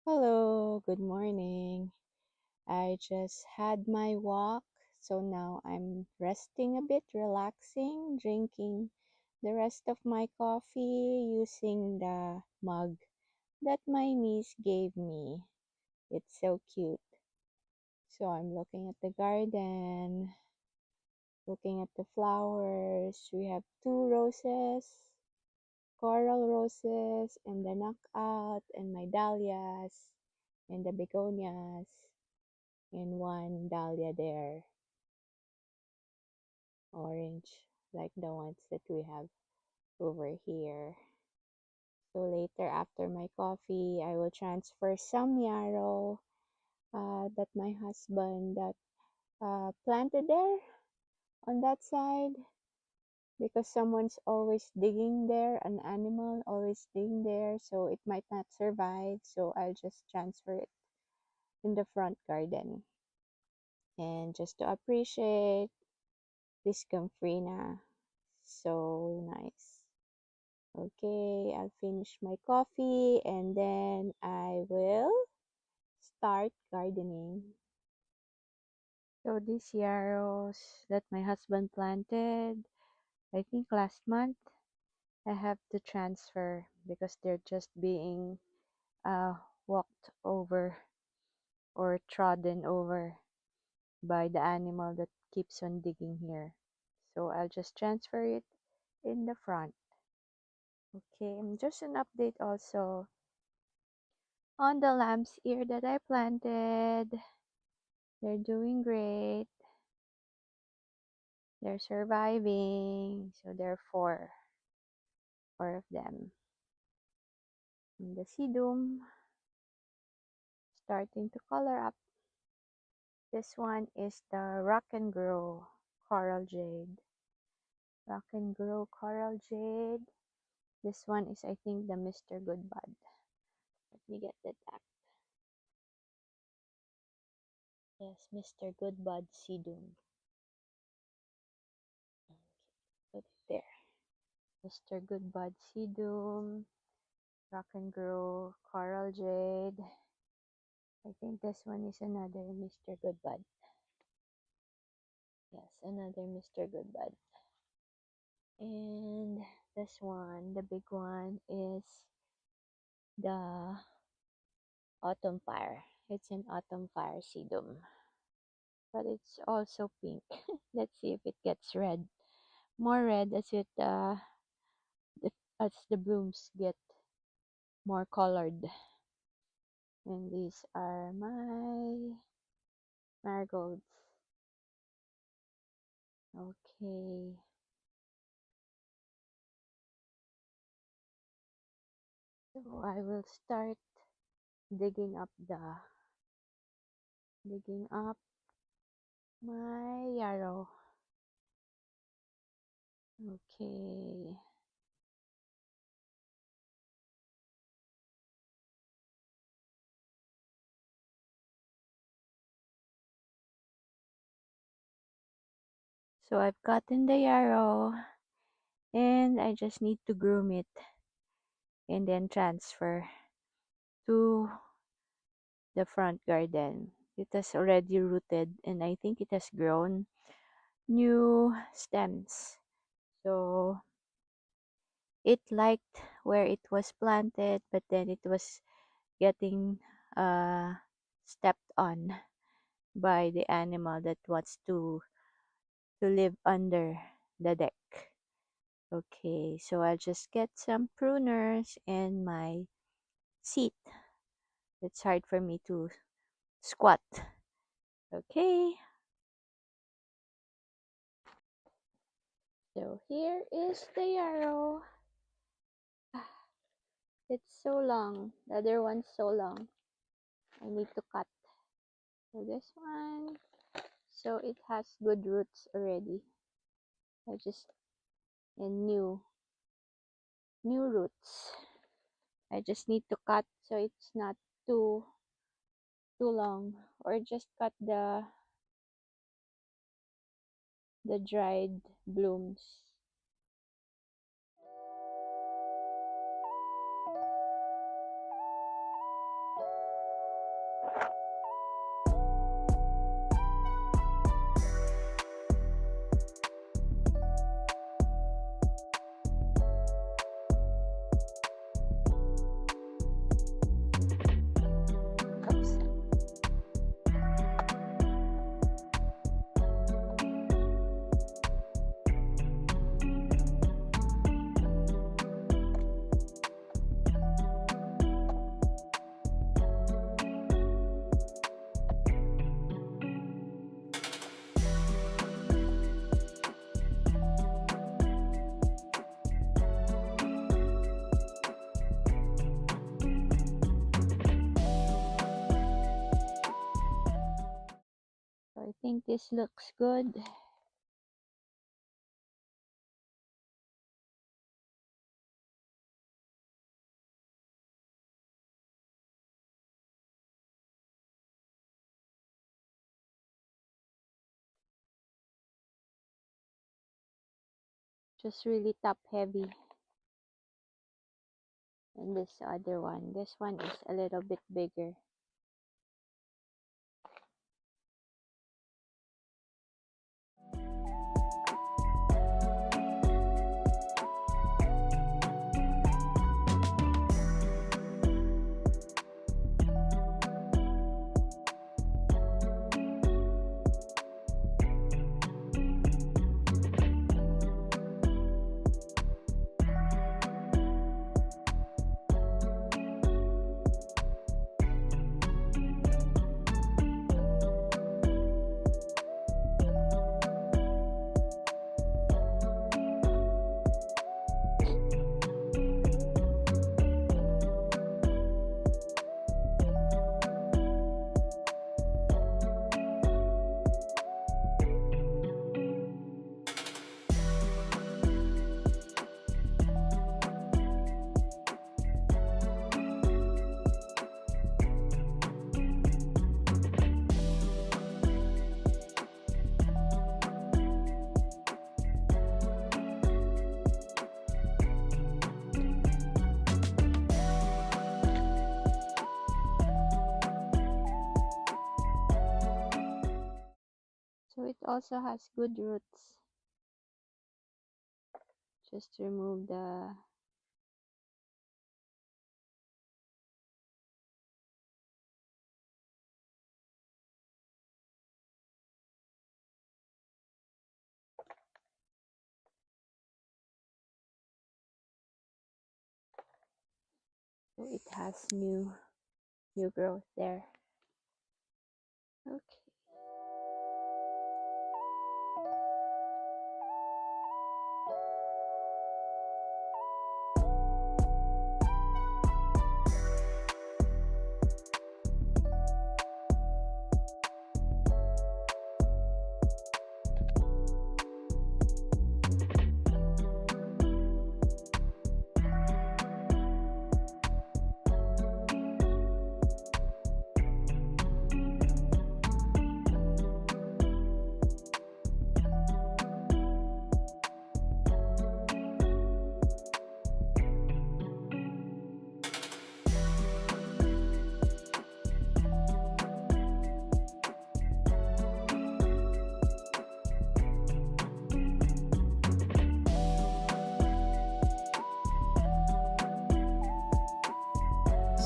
Hello, good morning. I just had my walk, so now I'm resting a bit, relaxing, drinking the rest of my coffee using the mug that my niece gave me. It's so cute. So I'm looking at the garden, looking at the flowers. We have two roses, coral roses, and the knockout, and my dahlias, and the begonias. And one dahlia there, orange, like the ones that we have over here. So later, after my coffee, I will transfer some yarrow that my husband that planted there on that side because someone's always digging there, an animal always digging there, so it might not survive. So I'll just transfer it in the front garden. And just to appreciate this Comfrina. So nice. Okay, I'll finish my coffee and then I will start gardening. So these yarrows that my husband planted, I think last month, I have to transfer because they're just being uh, walked over or trodden over by the animal that keeps on digging here. So I'll just transfer it in the front. Okay, and just an update also on the lamb's ear that I planted. They're doing great. They're surviving. So there are four of them. And the sedum starting to color up. This one is the Rock and Grow Coral Jade. Rock and Grow Coral Jade. This one is, I think, the Mr. Goodbud. Let me get that back. Yes, Mr. Goodbud sedum. Okay, put it there. Mr. Goodbud sedum. Rock and Grow Coral Jade. I think this one is another Mr. Goodbud. Yes, another Mr. Goodbud. And this one, the big one, is the Autumn Fire. It's an Autumn Fire sedum. But it's also pink. Let's see if it gets red. More red as the blooms get more colored. And these are my marigolds. Okay. So I will start digging up my yarrow. Okay. So I've gotten the yarrow and I just need to groom it and then transfer to the front garden. It has already rooted and I think it has grown new stems. So it liked where it was planted, but then it was getting stepped on by the animal that wants to live under the deck. Okay, so I'll just get some pruners and my seat. It's hard for me to squat. Okay, so here is the yarrow. It's so long. The other one's so long. I need to cut. So this one, so it has good roots already. I just and new roots. I just need to cut so it's not too long, or just cut the dried blooms. Oops. So I think this looks good. Just really top heavy. And this other one. This one is a little bit bigger. So it also has good roots. Just remove the so it has new growth there. Okay.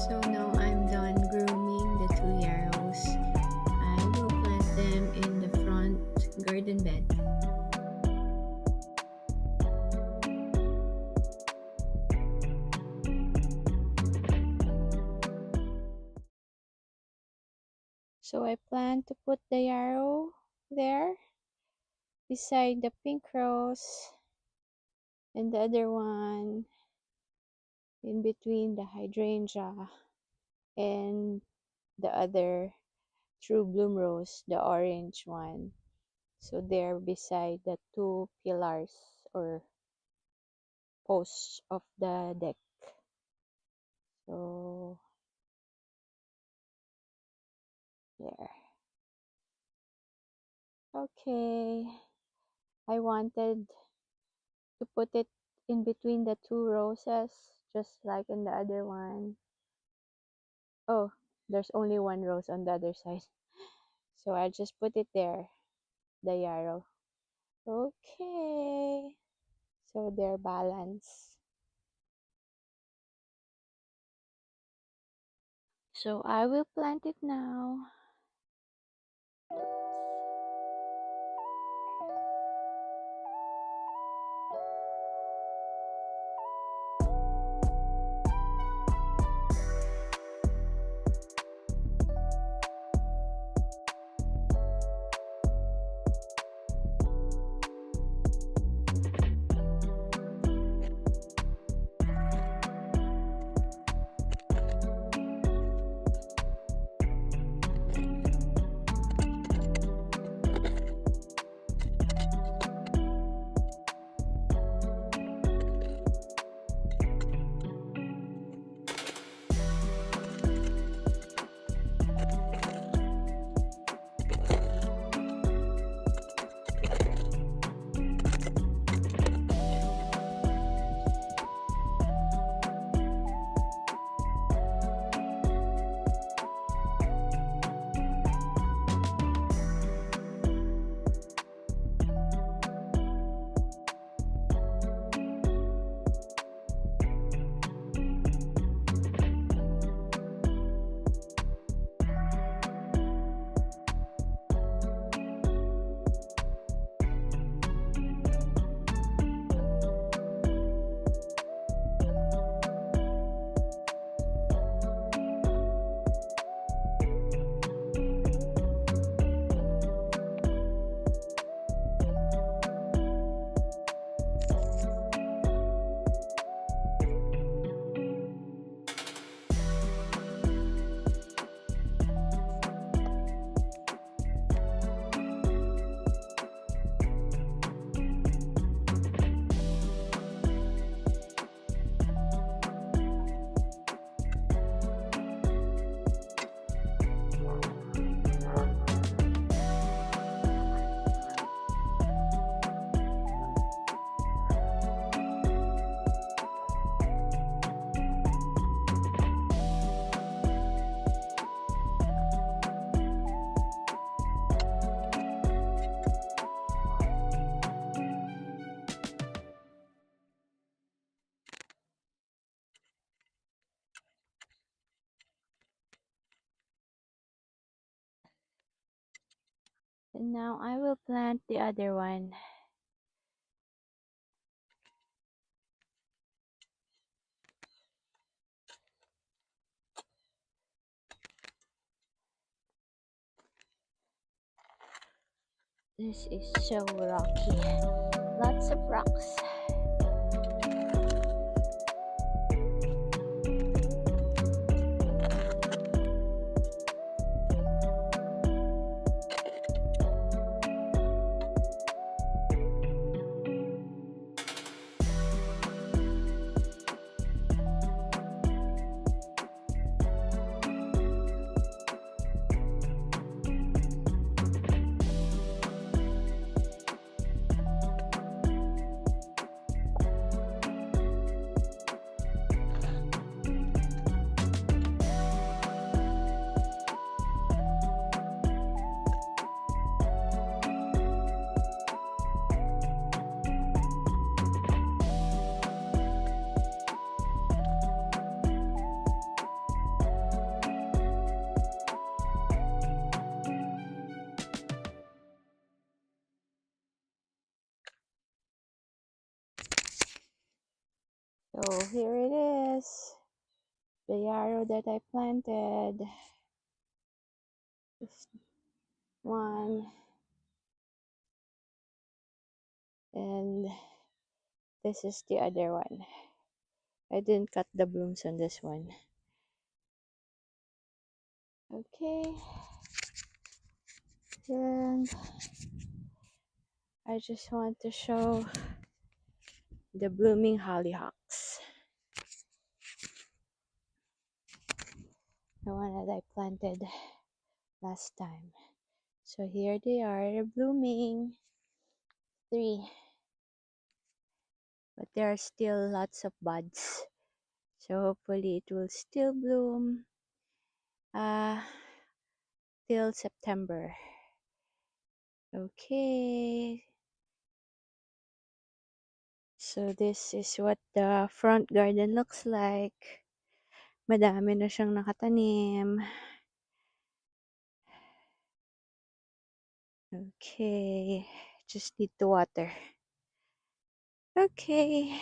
So now I'm done grooming the two yarrows. I will plant them in the front garden bed. So I plan to put the yarrow there beside the pink rose and the other one in between the hydrangea and the other true bloom rose, the orange one. So they're beside the two pillars or posts of the deck. So there. Okay. I wanted to put it in between the two roses, just like in the other one. Oh, There's only one rose on the other side. So I just put it there, the yarrow. Okay. So they're balanced. So I will plant it now. And now I will plant the other one. This is so rocky. Lots of rocks. So here it is, the yarrow that I planted. This one, and this is the other one. I didn't cut the blooms on this one. Okay, and I just want to show the blooming hollyhocks, the one that I planted last time. So here they are blooming, 3, but there are still lots of buds, so hopefully it will still bloom till September. Okay. So this is what the front garden looks like. Madami na siyang nakatanim. Okay. Just need to water. Okay.